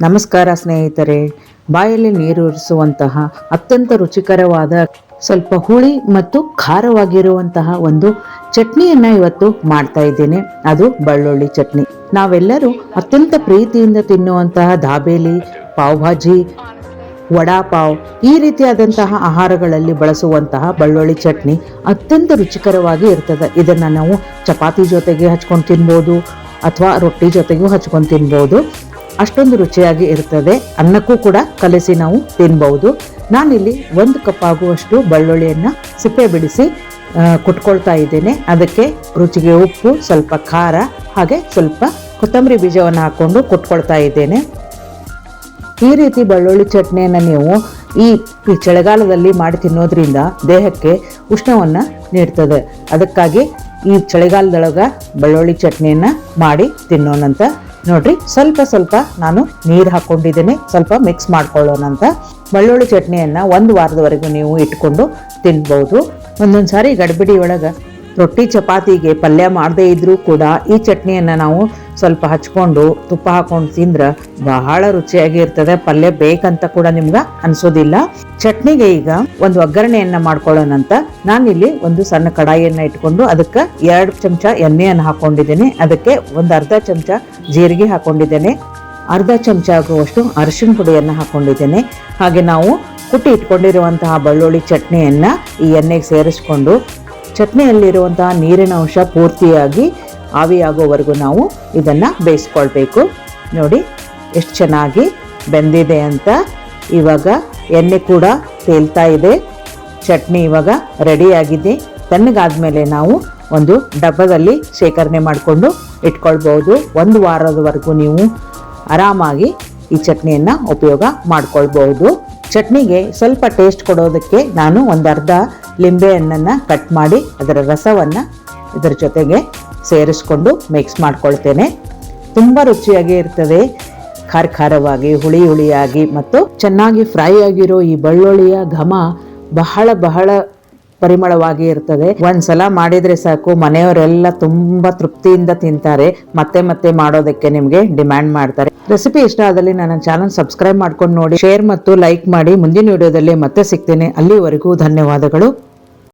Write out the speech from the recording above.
ನಮಸ್ಕಾರ ಸ್ನೇಹಿತರೆ, ಬಾಯಲ್ಲಿ ನೀರೂರಿಸುವಂತಹ ಅತ್ಯಂತ ರುಚಿಕರವಾದ ಸ್ವಲ್ಪ ಹುಳಿ ಮತ್ತು ಖಾರವಾಗಿರುವಂತಹ ಒಂದು ಚಟ್ನಿಯನ್ನ ಇವತ್ತು ಮಾಡ್ತಾ ಇದ್ದೇನೆ. ಅದು ಬೆಳ್ಳುಳ್ಳಿ ಚಟ್ನಿ. ನಾವೆಲ್ಲರೂ ಅತ್ಯಂತ ಪ್ರೀತಿಯಿಂದ ತಿನ್ನುವಂತಹ ದಾಬೇಲಿ, ಪಾವ್ ಭಾಜಿ, ವಡಾ ಪಾವ್ ಈ ರೀತಿಯಾದಂತಹ ಆಹಾರಗಳಲ್ಲಿ ಬಳಸುವಂತಹ ಬೆಳ್ಳುಳ್ಳಿ ಚಟ್ನಿ ಅತ್ಯಂತ ರುಚಿಕರವಾಗಿ ಇರ್ತದೆ. ಇದನ್ನ ನಾವು ಚಪಾತಿ ಜೊತೆಗೆ ಹಚ್ಕೊಂಡು ತಿನ್ಬೋದು ಅಥವಾ ರೊಟ್ಟಿ ಜೊತೆಗೂ ಹಚ್ಕೊಂಡು ತಿನ್ಬೋದು. ಅಷ್ಟೊಂದು ರುಚಿಯಾಗಿ ಇರ್ತದೆ. ಅನ್ನಕ್ಕೂ ಕೂಡ ಕಲಸಿ ನಾವು ತಿನ್ಬಹುದು. ನಾನಿಲ್ಲಿ 1 ಕಪ್ ಆಗುವಷ್ಟು ಬೆಳ್ಳುಳ್ಳಿಯನ್ನು ಸಿಪ್ಪೆ ಬಿಡಿಸಿ ಕುಟ್ಕೊಳ್ತಾ ಇದ್ದೇನೆ. ಅದಕ್ಕೆ ರುಚಿಗೆ ಉಪ್ಪು, ಸ್ವಲ್ಪ ಖಾರ, ಹಾಗೆ ಸ್ವಲ್ಪ ಕೊತ್ತಂಬರಿ ಬೀಜವನ್ನು ಹಾಕೊಂಡು ಕುಟ್ಕೊಳ್ತಾ ಇದ್ದೇನೆ. ಈ ರೀತಿ ಬೆಳ್ಳುಳ್ಳಿ ಚಟ್ನಿಯನ್ನು ನೀವು ಈ ಚಳಿಗಾಲದಲ್ಲಿ ಮಾಡಿ ತಿನ್ನೋದ್ರಿಂದ ದೇಹಕ್ಕೆ ಉಷ್ಣವನ್ನು ನೀಡ್ತದೆ. ಅದಕ್ಕಾಗಿ ಈ ಚಳಿಗಾಲದೊಳಗೆ ಬೆಳ್ಳುಳ್ಳಿ ಚಟ್ನಿಯನ್ನು ಮಾಡಿ ತಿನ್ನೋಣಂತ. ನೋಡ್ರಿ, ಸ್ವಲ್ಪ ನಾನು ನೀರು ಹಾಕೊಂಡಿದ್ದೇನೆ, ಸ್ವಲ್ಪ ಮಿಕ್ಸ್ ಮಾಡ್ಕೊಳ್ಳೋಣಂತ. ಬೆಳ್ಳುಳ್ಳಿ ಚಟ್ನಿಯನ್ನು 1 ವಾರದವರೆಗೂ ನೀವು ಇಟ್ಕೊಂಡು ತಿನ್ಬಹುದು. ಒಂದೊಂದು ಸಾರಿ ಗಡಿಬಿಡಿ ಒಳಗೆ ರೊಟ್ಟಿ ಚಪಾತಿಗೆ ಪಲ್ಯ ಮಾಡದೇ ಇದ್ರೂ ಕೂಡ ಈ ಚಟ್ನಿಯನ್ನು ನಾವು ಸ್ವಲ್ಪ ಹಚ್ಕೊಂಡು ತುಪ್ಪ ಹಾಕೊಂಡು ತಿಂದ್ರೆ ಬಹಳ ರುಚಿಯಾಗಿ ಇರ್ತದೆ. ಪಲ್ಯ ಬೇಕಂತ ಕೂಡ ನಿಮ್ಗೆ ಅನ್ಸೋದಿಲ್ಲ. ಚಟ್ನಿಗೆ ಈಗ ಒಂದು ಒಗ್ಗರಣೆಯನ್ನ ಮಾಡ್ಕೊಳ್ಳೋಣಂತ. ನಾನಿಲ್ಲಿ ಒಂದು ಸಣ್ಣ ಕಡಾಯಿಯನ್ನ ಇಟ್ಕೊಂಡು ಅದಕ್ಕೆ 2 ಚಮಚ ಎಣ್ಣೆಯನ್ನು ಹಾಕೊಂಡಿದ್ದೇನೆ. ಅದಕ್ಕೆ ಒಂದು ಅರ್ಧ ಚಮಚ ಜೀರಿಗೆ ಹಾಕೊಂಡಿದ್ದೇನೆ, ಅರ್ಧ ಚಮಚ ಆಗುವಷ್ಟು ಅರಿಶಿಣ ಪುಡಿಯನ್ನು ಹಾಕೊಂಡಿದ್ದೇನೆ. ಹಾಗೆ ನಾವು ಕುಟ್ಟಿ ಇಟ್ಕೊಂಡಿರುವಂತಹ ಬೆಳ್ಳುಳ್ಳಿ ಚಟ್ನಿಯನ್ನ ಈ ಎಣ್ಣೆಗೆ ಸೇರಿಸ್ಕೊಂಡು ಚಟ್ನಿಯಲ್ಲಿರುವಂತಹ ನೀರಿನ ಅಂಶ ಪೂರ್ತಿಯಾಗಿ ಆವಿಯಾಗೋವರೆಗೂ ನಾವು ಇದನ್ನು ಬೇಯಿಸ್ಕೊಳ್ಬೇಕು. ನೋಡಿ ಎಷ್ಟು ಚೆನ್ನಾಗಿ ಬೆಂದಿದೆ ಅಂತ. ಇವಾಗ ಎಣ್ಣೆ ಕೂಡ ತೇಲ್ತಾ ಇದೆ. ಚಟ್ನಿ ಇವಾಗ ರೆಡಿಯಾಗಿದೆ. ತಣ್ಣಗಾದ್ಮೇಲೆ ನಾವು ಒಂದು ಡಬ್ಬದಲ್ಲಿ ಶೇಖರಣೆ ಮಾಡಿಕೊಂಡು ಇಟ್ಕೊಳ್ಬೋದು. 1 ವಾರದವರೆಗೂ ನೀವು ಆರಾಮಾಗಿ ಈ ಚಟ್ನಿಯನ್ನು ಉಪಯೋಗ ಮಾಡ್ಕೊಳ್ಬಹುದು. ಚಟ್ನಿಗೆ ಸ್ವಲ್ಪ ಟೇಸ್ಟ್ ಕೊಡೋದಕ್ಕೆ ನಾನು ಒಂದು ಅರ್ಧ ಲಿಂಬೆ ಹಣ್ಣನ್ನು ಕಟ್ ಮಾಡಿ ಅದರ ರಸವನ್ನು ಇದರ ಜೊತೆಗೆ ಸೇರಿಸ್ಕೊಂಡು ಮಿಕ್ಸ್ ಮಾಡ್ಕೊಳ್ತೇನೆ. ತುಂಬ ರುಚಿಯಾಗಿ ಇರ್ತದೆ. ಖಾರವಾಗಿ, ಹುಳಿಯಾಗಿ ಮತ್ತು ಚೆನ್ನಾಗಿ ಫ್ರೈ ಆಗಿರೋ ಈ ಬೆಳ್ಳುಳ್ಳಿಯ ಘಮ ಬಹಳ ಪರಿಮಳವಾಗಿ ಇರ್ತದೆ. ಒಂದ್ಸಲ ಮಾಡಿದ್ರೆ ಸಾಕು, ಮನೆಯವರೆಲ್ಲ ತುಂಬಾ ತೃಪ್ತಿಯಿಂದ ತಿಂತಾರೆ. ಮತ್ತೆ ಮಾಡೋದಕ್ಕೆ ನಿಮ್ಗೆ ಡಿಮ್ಯಾಂಡ್ ಮಾಡ್ತಾರೆ. ರೆಸಿಪಿ ಇಷ್ಟ ಆದಲ್ಲಿ ನನ್ನ ಚಾನಲ್ ಸಬ್ಸ್ಕ್ರೈಬ್ ಮಾಡ್ಕೊಂಡು ನೋಡಿ, ಶೇರ್ ಮತ್ತು ಲೈಕ್ ಮಾಡಿ. ಮುಂದಿನ ವಿಡಿಯೋದಲ್ಲಿ ಮತ್ತೆ ಸಿಗ್ತೇನೆ. ಅಲ್ಲಿವರೆಗೂ ಧನ್ಯವಾದಗಳು.